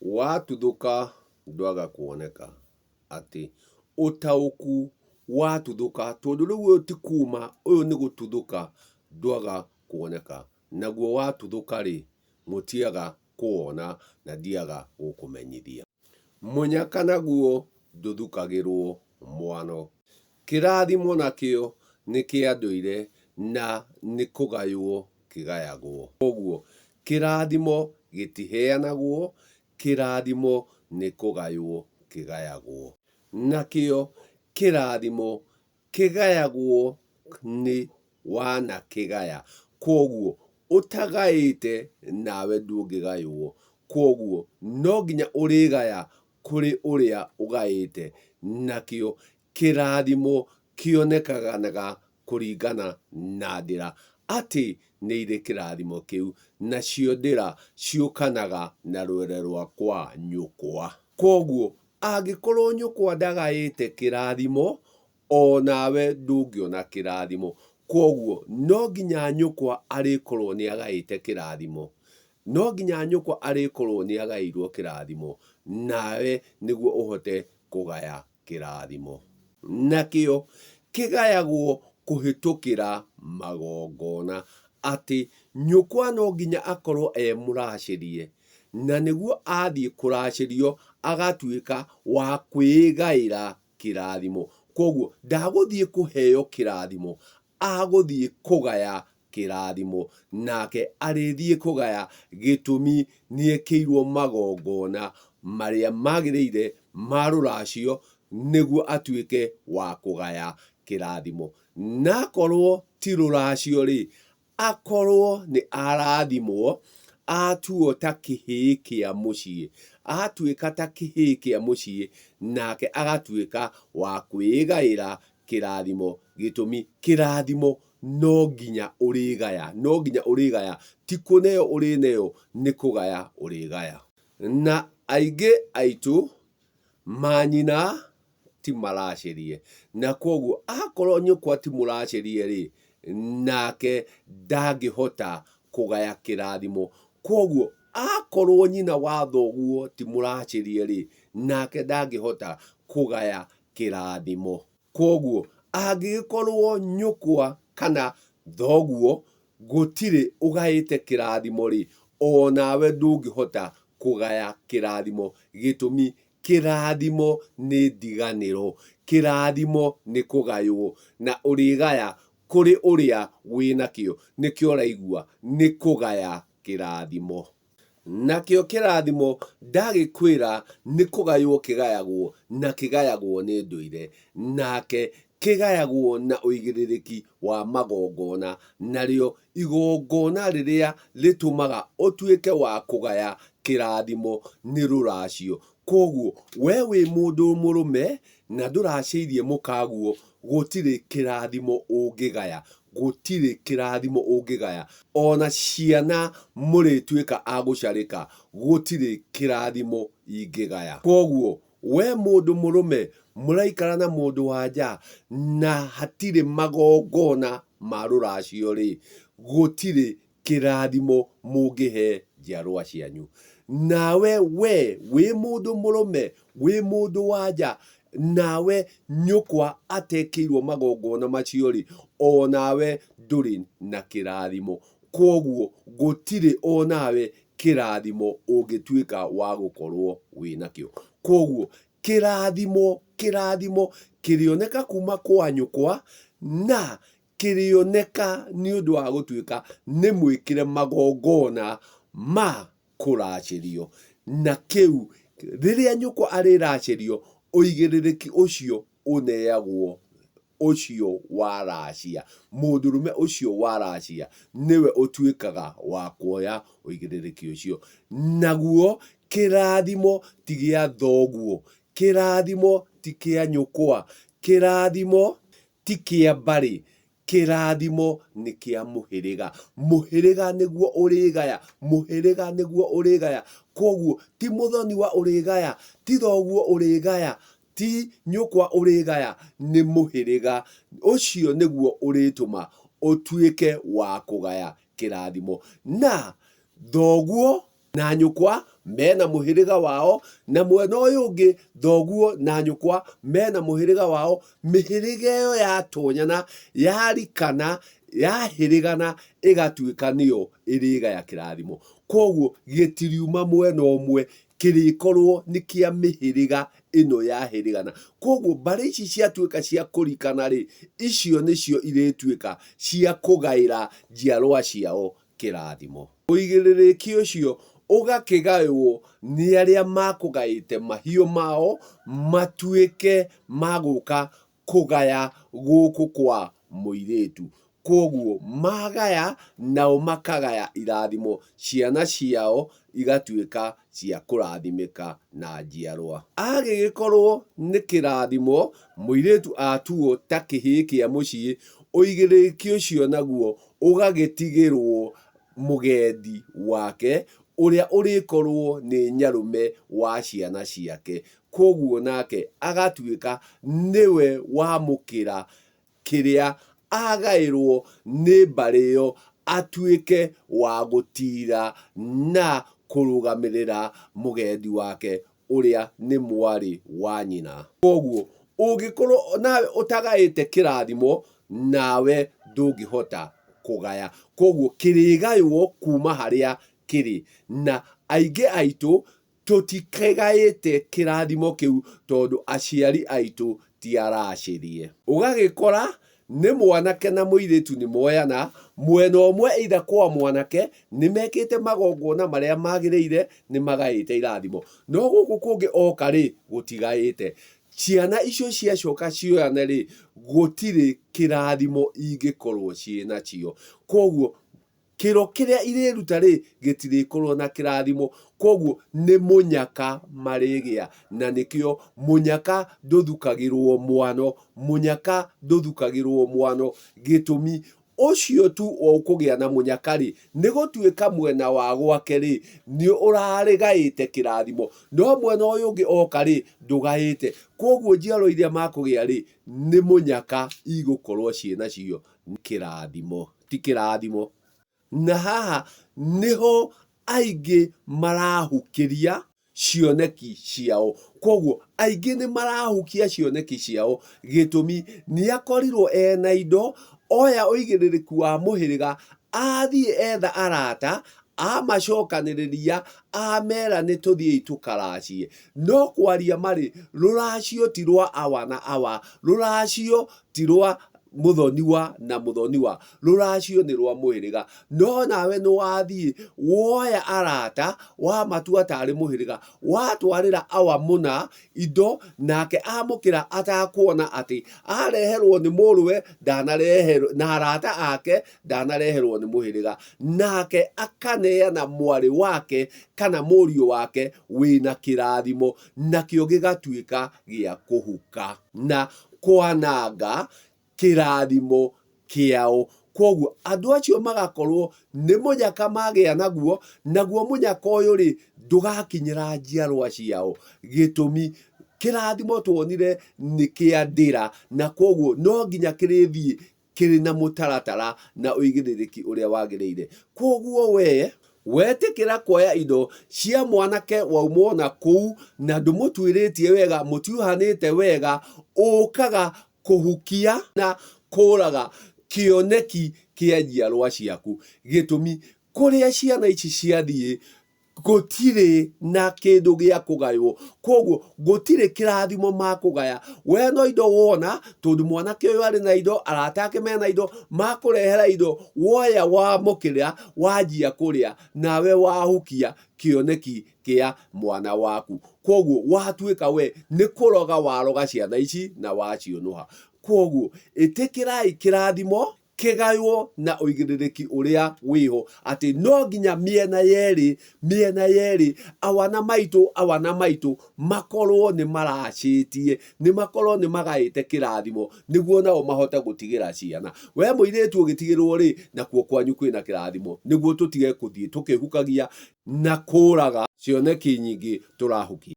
Watuthũka ndwaga kuoneka atĩ ũtaũku watuthũka tondũ rĩu ũyũ ti kuma ũyũ nĩ gũtuthũka ndwaga kuoneka, naguo watuthũka rĩ mũtiaga kuona na ndiaga gũkũmenyithia. Mũnyaka naguo ndũthukagĩrwo mwano. Kĩrathimo nakĩo nĩ kĩa ndũire na nĩ kũgaywo kĩgayagwo. Koguo kĩrathimo gĩtiheanagwo, kĩrathimo nĩ kũgaywo kĩgayagwo. Nakĩo kĩrathimo kĩgayagwo nĩ wanakĩgaya, koguo ũtagaĩte nawe ndũngĩgaywo, koguo no nginya ũrĩgaya kũrĩ ũrĩa ũgaĩte. Nakĩo kĩrathimo kĩonekanaga kũringana na ndĩra atĩ nĩ irĩ kĩrathimo kĩu, nacio ndĩra ciũkanaga na rwere rwa kwa nyũkwa. Koguo angĩkorwo nyũkwa ndagaĩte kĩrathimo, onawe ndũngĩona kĩrathimo. Koguo no nginya nyũkwa arĩkorwo nĩ agaĩte kĩrathimo, no nginya nyũkwa arĩkorwo nĩ agaĩirwo kĩrathimo, nawe nĩguo ũhote kũgaya kĩrathimo. Nakĩo kĩgayagwo kũhĩtũkĩra magongona, atĩ nyũkwa no nginya akorwo e mũracĩrie, na nĩguo athiĩ kũracĩrio agatuĩka wa kwĩgaĩra kĩrathimo. Koguo ndagũthiĩ kũheo kĩrathimo, agũthiĩ kũgaya kĩrathimo, nake arĩthiĩ kũgaya gĩtũmi nĩekĩirwo magongona marĩa magĩrĩire ma rũracio nĩguo atuĩke wa kũgaya kĩrathimo. Na akorwo ti rũracio rĩ, akorwo nĩ arathimwo, atuo ta kĩhĩĩ kĩa mũciĩ, atuĩka ta kĩhĩĩ kĩa mũciĩ, nake agatuĩka wa kwĩgaĩra kĩrathimo, gĩtũmi kĩrathimo no nginya ũrĩgaya, no nginya ũrĩgaya, ti kũneo ũrĩneo, nĩ kũgaya ũrĩgaya. Na aingĩ aitũ manyina ti maracĩrie, na koguo akorwo nyũkwa ti mũracĩrie rĩ, nake ndangĩhota kũgaya kĩrathimo. Koguo akorwo nyina wa thoguo ti mũracĩrie rĩ, nake ndangĩhota kũgaya kĩrathimo. Koguo angĩgĩkorwo nyũkwa kana thoguo gũtirĩ ũgaĩte kĩrathimo rĩ, onawe ndũngĩhota kũgaya kĩrathimo, gĩtũmi kĩrathimo nĩ ndiganĩro, kĩrathimo nĩ kũgaywo, na ũrĩgaya kũrĩ ũrĩa wĩnakĩo. Nĩkĩo ũraigua nĩ kũgaya kĩrathimo. Nakĩo kĩrathimo ndagĩkwĩra nĩ kũgaywo kĩgayagwo, na kĩgayagwo nĩ ndũire, nake kĩgayagwo na ũigĩrĩrĩki wa magongona, narĩo igongona rĩrĩa rĩtũmaga ũtuĩke wa kũgaya kĩrathimo nĩ rũracio. Koguo we wĩ mũndũ mũrũme na ndũracĩirie mũkaguo, gũtirĩ kĩrathimo ũngĩgaya, gũtirĩ kĩrathimo ũngĩgaya. Ona ciana mũrĩtuĩka a gũcarĩka, gũtirĩ kĩrathimo ingĩgaya. Koguo we mũndũ mũrũme mũraikara na mũndũ wa nja na hatirĩ magongona ma rũracio rĩ, gũtirĩ kĩrathimo mũngĩhe njiarwa cianyu. Nawe we wĩ mũndũ mũrũme, wĩ mũndũ wa nja, nawe nyũkwa atekĩirwo magongona macio rĩ, onawe ndũrĩ na kĩrathimo. Koguo gũtirĩ onawe kĩrathimo ũngĩtuĩka wa gũkorwo wĩnakĩo. Koguo kĩrathimo kĩrĩoneka kuma kwa nyũkwa, na kĩrĩoneka nĩ ũndũ wa gũtuĩka nĩ mwĩkĩre magongona ma kũracĩrio. Na kĩu rĩrĩa nyũkwa arĩracĩrio, ũigĩrĩrĩki ũcio ũneagwo ũcio waracia, mũndũrũme ũcio waracia nĩwe ũtuĩkaga wa kuoya ũigĩrĩrĩki ũcio. Naguo kĩrathimo ti gĩa thoguo, kĩrathimo ti kĩa nyũkwa, kĩrathimo ti kĩa mbarĩ, kĩrathimo nĩ kĩa mũhĩrĩga. Mũhĩrĩga nĩguo ũrĩgaya, mũhĩrĩga nĩguo ũrĩgaya. Koguo ti mũthoni wa ũrĩgaya, ti thoguo ũrĩgaya, ti nyũkwa ũrĩgaya, nĩ mũhĩrĩga. Ũcio nĩguo ũrĩtũma ũtuĩke wa kũgaya kĩrathimo. Na thoguo na nyũkwa mena muhiriga wao, na mwena uyu ungi thoguo na nyukwa mena muhiriga wao. Mihiriga iyo yatonyana, yarikana, yahirigana, igatuika niyo irigaya kirathimo. Koguo gitiriuma mwena umwe, kirikorwo ni kia mihiriga ino yahirigana. Koguo mbari ici ciatuika cia kurikana ri, icio nicio irituika cia kugaira njiarwa ciao kirathimo. Uigiriririki ucio ugakigaywo ni aria makugaite mahiu mao matuike maguka kugaya guku kwa muiritu. Koguo magaya nao makagaya irathimo, ciana ciao igatuika cia kurathimika na njiarwa. Agigikorwo ni kirathimo muiritu atuo ta kihii kia mucii, uigiriririki ucio naguo ugagitigirwo mugendi wake uria urikorwo ni nyarume wa ciana ciake. Koguo nake agatuika niwe wamukira kiria agairwo ni mbari iyo, atuike wa gutira na kurugamirira mugendi wake uria ni mwari wa nyina. Koguo ungikorwo nawe utagaite kirathimo, nawe ndungihota kugaya. Koguo kirigaywo kuma haria kiri, na aingi aitu tutikegaite kirathimo kiu tondu aciari aitu ti aracirie. Ugagikora ni mwanake na muiritu ni moyana, mwena umwe either kwa mwanake ni mekite magongona maria magiriire, ni magaite irathimo, no guku kungi oka ri gutigaite. Ciana icio ciacoka cioyane ri, gutiri kirathimo ingikorwo ciina cio. Koguo kiro kiria iriruta ri gitirikorwo na kirathimo. Koguo ni munyaka marigia, na nikio munyaka nduthukagirwo mwano, munyaka nduthukagirwo mwano. Gitumi ucio tu ukugia na munyaka ri, ni gutuika mwena wa gwake ri ni urarigaite kirathimo, no mwena uyu ungi oka ri ndugaite. Koguo njiarwa iria makugia ri ni munyaka igukorwo ciina cio kirathimo, ti kirathimo. Na haha niho aingi marahukiria cioneki ciao. Koguo aingi ni marahukia cioneki ciao, gitumi ni akorirwo ena indo, oya uigiririku wa muhiriga, athie etha arata, amacokaniriria, amera ni tuthiei tukaracie. No kwaria mari, ruracio ti rwa awa na awa, ruracio ti rwa muthoniwa na muthoniwa, ruracio ni rwa muhiriga. No nawe ni wathie woya arata, wamatua tari muhiriga, watwarira awa muna indo, nake amukira atakuona ati areherwo ni muruwe, ndanareherwo na arata ake, ndanareherwo ni muhiriga, nake akaneana mwari wake kana murio wake wina kirathimo, nakio gigatuika gia kuhuka na kwananga kirathimo kiao. Koguo andu acio magakorwo ni munyaka magia naguo munyaka uyu ri ndugakinyira njiarwa ciao, gitumi kirathimo tuonire ni kia ndira, na koguo no nginya kirithie kiri na mutaratara na uigiririki uria wagiriire. Koguo wetikira kuoya indo cia mwanake waumwo na kuu na ndumutwiritie wega, mutiuhanite wega, ukaga kuhukia na kuraga kioneki kia njiarwa ciaku. Gitumi kuria ciana ici ciathie gutire na kindu gia kugaywo. Koguo gutire kirathimo makugaya. We no indo wona, tondu mwanake uyu ari na indo, arata ake mena indo, makurehera indo, woya wamukira, wajia kuria, nawe wahukia kioneki kia mwana waku. Koguo watuika we ni kuroga waroga ciana ici na wacionoha. Koguo itikirai kirathimo kigaywo na uigiririki uria wiho, ati no nginya miena yeri awana maitu makorwo ni maracitie, ni makorwo ni magaite kirathimo, niguo nao mahote gutigira ciana. We muiritu ugitigirwo ri, nakuo kwanyu kwina kirathimo, niguo tutige kuthie tukihukagia na kuraga cioneki nyingi turahukia.